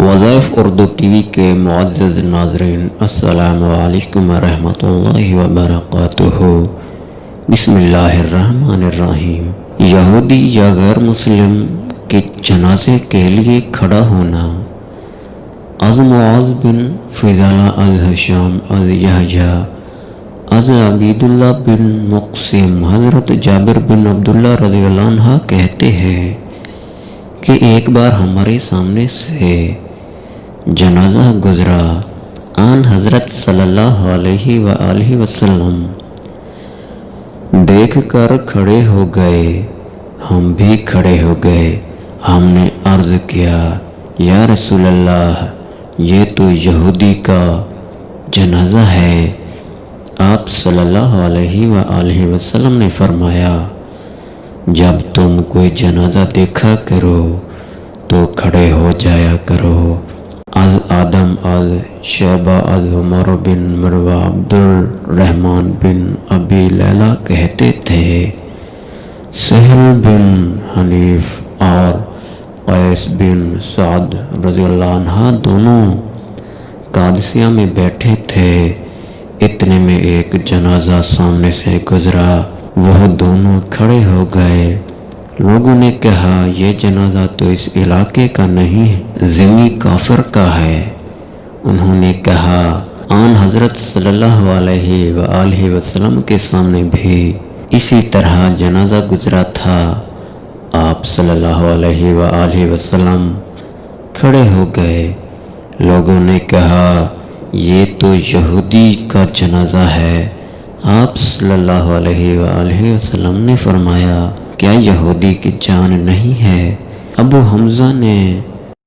وظائف Urdu T V کے معزز ناظرین، السلام علیکم ورحمۃ اللہ وبرکاتہ۔ بسم اللہ الرحمن الرحیم۔ یہودی یا غیر مسلم کے جنازے کے لیے کھڑا ہونا۔ از معاذ بن فضالہ از ہشام از یحییٰ از عبید اللہ بن مقسم حضرت جابر بن عبداللہ رضی اللہ عنہ کہتے ہیں کہ ایک بار ہمارے سامنے سے جنازہ گزرا، آن حضرت صلی اللہ علیہ وآلہ وسلم دیکھ کر کھڑے ہو گئے، ہم بھی کھڑے ہو گئے۔ ہم نے عرض کیا، یا رسول اللہ، یہ تو یہودی کا جنازہ ہے۔ آپ صلی اللہ علیہ وآلہ وسلم نے فرمایا، جب تم کوئی جنازہ دیکھا کرو تو کھڑے ہو جایا کرو۔ از آدم از شیبہ از عمر بن مروہ عبد الرحمن بن ابی لیلہ کہتے تھے، سہل بن حنیف اور قیس بن سعد رضی اللہ عنہ دونوں قادسیہ میں بیٹھے تھے، اتنے میں ایک جنازہ سامنے سے گزرا، وہ دونوں کھڑے ہو گئے۔ لوگوں نے کہا، یہ جنازہ تو اس علاقے کا نہیں ہے، ذمی کافر کا ہے۔ انہوں نے کہا، آن حضرت صلی اللہ علیہ وآلہ وسلم کے سامنے بھی اسی طرح جنازہ گزرا تھا۔ آپ صلی اللہ علیہ وآلہ وسلم کھڑے ہو گئے۔ لوگوں نے کہا، یہ تو یہودی کا جنازہ ہے۔ آپ صلی اللہ علیہ وآلہ وسلم نے فرمایا، کیا یہودی کی جان نہیں ہے؟ ابو حمزہ نے